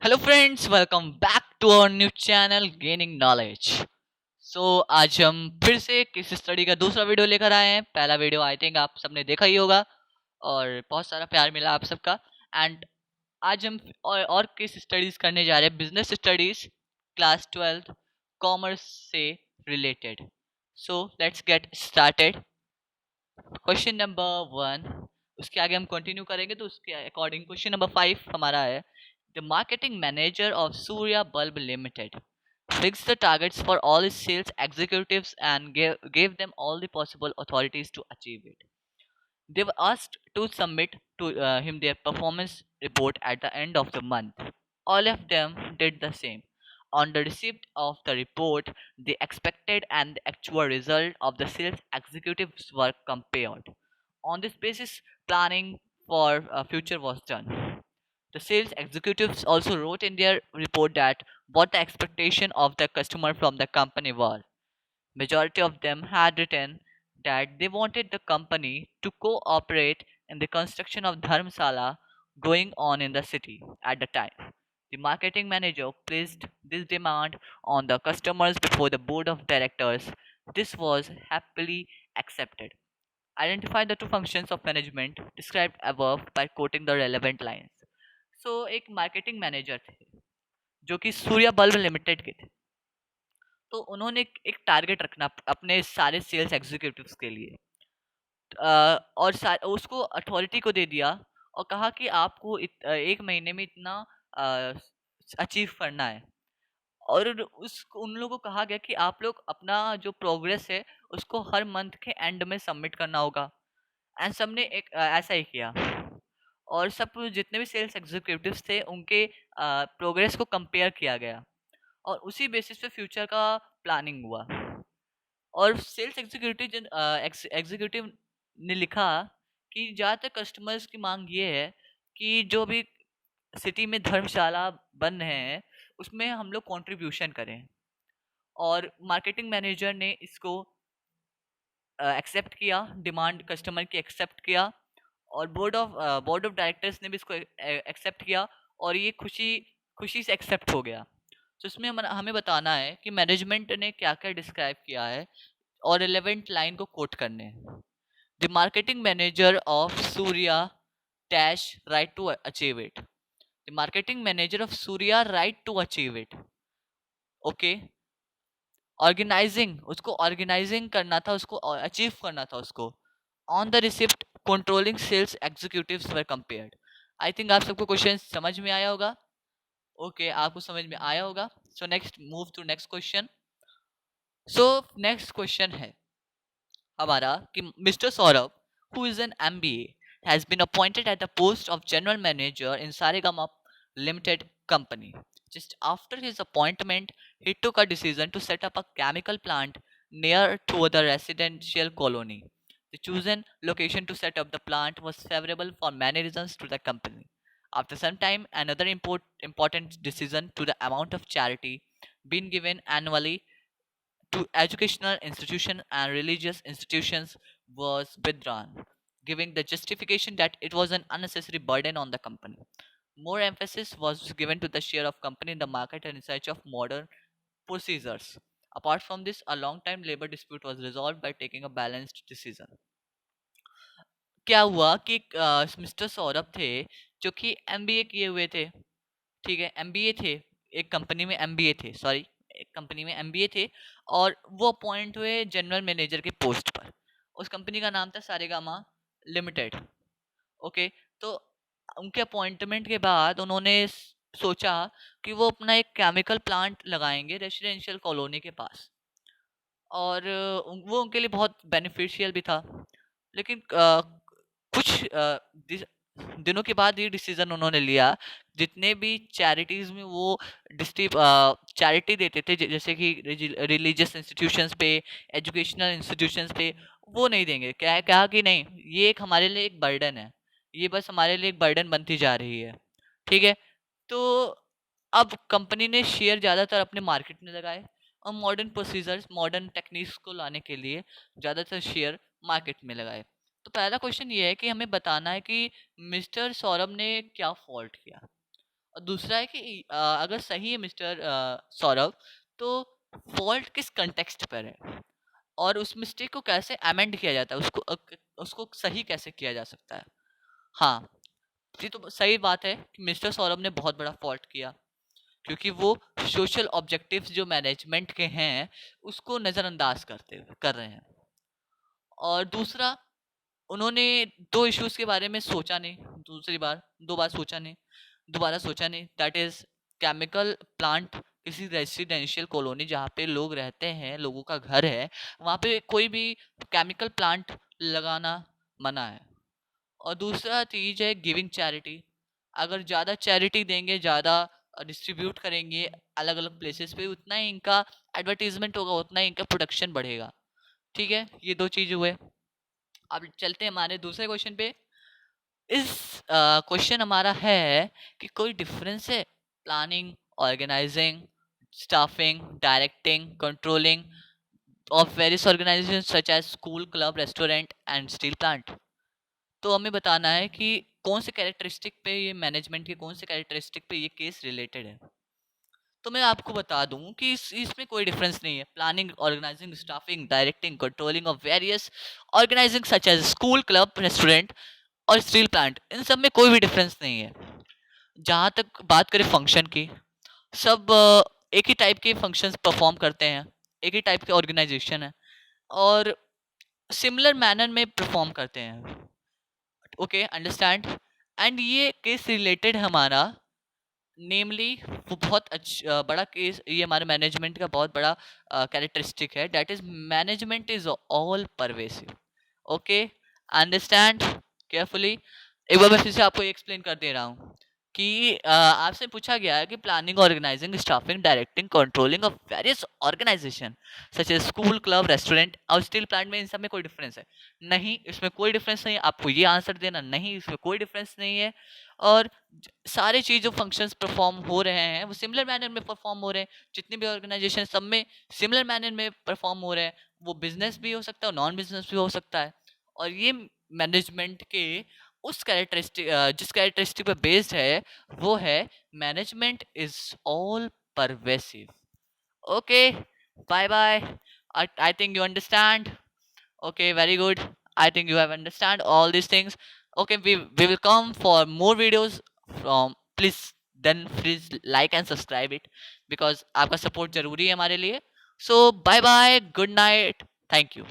Hello friends, welcome back to our new channel gaining knowledge. आज हम फिर से किस स्टडी का दूसरा वीडियो लेकर आए हैं। पहला वीडियो आई थिंक आप सबने देखा ही होगा और बहुत सारा प्यार मिला आप सबका। एंड आज हम और किस स्टडीज करने जा रहे हैं, बिजनेस स्टडीज क्लास 12 कॉमर्स से related. So let's get started. Question number 1, उसके आगे हम कंटिन्यू करेंगे तो उसके अकॉर्डिंग क्वेश्चन नंबर 5 हमारा है। The marketing manager of Surya bulb limited fixed the targets for all his sales executives and gave them all the possible authorities to achieve it. They were asked to submit to him their performance report at the end of the month. All of them did the same. On the receipt of the report, the expected and the actual result of the sales executives were compared. On this basis, planning for future was done. The sales executives also wrote in their report that what the expectation of the customer from the company were. Majority of them had written that they wanted the company to cooperate in the construction of dharmsala going on in the city at the time. The marketing manager placed this demand on the customers before the board of directors. This was happily accepted. Identify the two functions of management described above by quoting the relevant lines. एक marketing manager थे जो कि Surya bulb limited के थे। तो उन्होंने एक target रखना अपने सारे सेल्स एग्जीक्यूटिव्स के लिए। और उसको अथॉरिटी को दे दिया और कहा कि आपको एक महीने में इतना अचीव करना है। और उन लोगों को कहा गया कि आप लोग अपना जो प्रोग्रेस है उसको हर मंथ के एंड में सबमिट करना होगा। एंड सबने ऐसा ही किया। और सब जितने भी सेल्स एग्जीक्यूटिव्स थे उनके प्रोग्रेस को कंपेयर किया गया और उसी बेसिस पे फ्यूचर का प्लानिंग हुआ। और सेल्स एग्जीक्यूटिव ने लिखा कि ज़्यादातर कस्टमर्स की मांग ये है कि जो भी सिटी में धर्मशाला बन रहे हैं उसमें हम लोग कंट्रीब्यूशन करें। और मार्केटिंग मैनेजर ने इसको एक्सेप्ट किया, डिमांड कस्टमर की एक्सेप्ट किया। और बोर्ड ऑफ डायरेक्टर्स ने भी इसको एक्सेप्ट किया और ये खुशी खुशी से एक्सेप्ट हो गया। तो इसमें हमें बताना है कि मैनेजमेंट ने क्या क्या डिस्क्राइब किया है और रिलेवेंट लाइन को कोट करने हैं। The marketing manager of Surya dash right to achieve it. The marketing manager of Surya right to achieve it. Okay, organizing, उसको ऑर्गेनाइजिंग करना था, उसको अचीव करना था उसको। On the receipt controlling sales executives were compared. I think आप सबको question समझ में आया होगा। ओके, आपको समझ में आया होगा। So next move to next question. So next question है हमारा कि mister Saurabh, who is an MBA, has been appointed at the post of general manager in Saregama Limited Company. Just after his appointment, he took a decision to set up a chemical plant near to the residential colony. The chosen location to set up the plant was favorable for many reasons to the company. After some time, another important decision to the amount of charity being given annually to educational institutions and religious institutions was withdrawn, giving the justification that it was an unnecessary burden on the company. More emphasis was given to the share of company in the market and research of modern procedures. Apart from this, a long-time labor dispute was resolved by taking a balanced decision. क्या हुआ कि mister Saurabh थे जो कि MBA किए हुए थे। ठीक है, एमबीए थे, एक कंपनी में एमबीए थे, सॉरी, एक कंपनी में एमबीए थे। और वो अपॉइंट हुए जनरल मैनेजर के पोस्ट पर। उस कंपनी का नाम था सारेगामा लिमिटेड। ओके, तो उनके अपॉइंटमेंट के बाद उन्होंने सोचा कि वो अपना एक केमिकल प्लांट लगाएंगे रेसिडेंशियल कॉलोनी के पास। और वो उनके लिए बहुत बेनिफिशियल भी था। लेकिन कुछ दिनों के बाद ये डिसीजन उन्होंने लिया। जितने भी चैरिटीज में वो चैरिटी देते थे, जैसे कि रिलीजियस इंस्टीट्यूशंस पे, एजुकेशनल इंस्टीट्यूशंस पे, वो नहीं देंगे। क्या कहा कि नहीं, ये एक हमारे लिए एक बर्डन है, ये बस हमारे लिए एक बर्डन बनती जा रही है। ठीक है, तो अब कंपनी ने शेयर ज़्यादातर अपने मार्केट में लगाए और मॉडर्न प्रोसीजर्स, मॉडर्न टेक्निक्स को लाने के लिए ज़्यादातर शेयर मार्केट में लगाए। तो पहला क्वेश्चन ये है कि हमें बताना है कि मिस्टर सौरभ ने क्या फॉल्ट किया। और दूसरा है कि अगर सही है मिस्टर सौरभ, तो फॉल्ट किस कंटेक्स्ट पर है और उस मिस्टेक को कैसे अमेंड किया जाता है, उसको सही कैसे किया जा सकता है। हाँ, ये तो सही बात है कि मिस्टर सौरभ ने बहुत बड़ा फॉल्ट किया, क्योंकि वो सोशल ऑब्जेक्टिव्स जो मैनेजमेंट के हैं उसको नज़रअंदाज कर रहे हैं। और दूसरा, उन्होंने 2 इश्यूज़ के बारे में सोचा नहीं, दूसरी बार 2 बार सोचा नहीं, दोबारा सोचा नहीं, दैट इज़ केमिकल प्लांट। किसी रेसिडेंशियल कॉलोनी जहाँ पे लोग रहते हैं, लोगों का घर है, वहाँ पे कोई भी केमिकल प्लांट लगाना मना है। और दूसरा चीज़ है गिविंग चैरिटी। अगर ज़्यादा चैरिटी देंगे, ज़्यादा डिस्ट्रीब्यूट करेंगे अलग अलग प्लेसेस पे, उतना ही इनका एडवर्टीजमेंट होगा, उतना ही इनका प्रोडक्शन बढ़ेगा। ठीक है, ये 2 चीज़ हुए। अब चलते हैं हमारे दूसरे क्वेश्चन पे। इस क्वेश्चन हमारा है कि कोई डिफरेंस है planning, organizing, staffing, directing, controlling of various organizations such as school, club, restaurant and steel plant. तो हमें बताना है कि कौन से कैरेक्टरिस्टिक पे ये मैनेजमेंट के कौन से कैरेक्टरिस्टिक पे ये केस रिलेटेड है। तो मैं आपको बता दूं कि इसमें कोई डिफरेंस नहीं है। Planning, organizing, staffing, directing, controlling of various organizing such as school, club, restaurant और स्टील प्लांट, इन सब में कोई भी डिफरेंस नहीं है। जहाँ तक बात करें फंक्शन की, सब एक ही टाइप के फंक्शंस परफॉर्म करते हैं, एक ही टाइप के ऑर्गेनाइजेशन है और सिमिलर मैनर में परफॉर्म करते हैं। Okay, understand. एंड ये केस रिलेटेड हमारा, नेमली वो बहुत बड़ा केस, ये हमारे मैनेजमेंट का बहुत बड़ा कैरेक्टरिस्टिक है, that is management is all pervasive. Okay, understand carefully. एक बार मैं फिर से आपको एक्सप्लेन कर दे रहा हूँ कि आपसे पूछा गया है कि planning, organizing, staffing, directing, controlling of various organization such as school, club, restaurant और स्टील प्लांट में इन सब में कोई डिफरेंस है? नहीं, इसमें कोई डिफरेंस नहीं है। आपको ये आंसर देना, नहीं इसमें कोई डिफरेंस नहीं है। और सारे चीज जो फंक्शंस परफॉर्म हो रहे हैं वो सिमिलर मैनर में परफॉर्म हो रहे हैं। जितने भी ऑर्गेनाइजेशन, सब में सिमिलर मैनर में परफॉर्म हो रहे हैं। वो बिजनेस भी हो सकता है, नॉन बिजनेस भी हो सकता है। और ये मैनेजमेंट के उस कैरेक्टरिस्टिक, जिस कैरेक्टरिस्टिक पे बेस्ड है, वो है management is all pervasive. Okay, bye bye. I think you understand. Okay, very good. I think you have understand all these things. Okay, we will come for more videos from, please, then please like and subscribe it, because आपका support जरूरी है हमारे लिए. So bye bye, good night, thank you.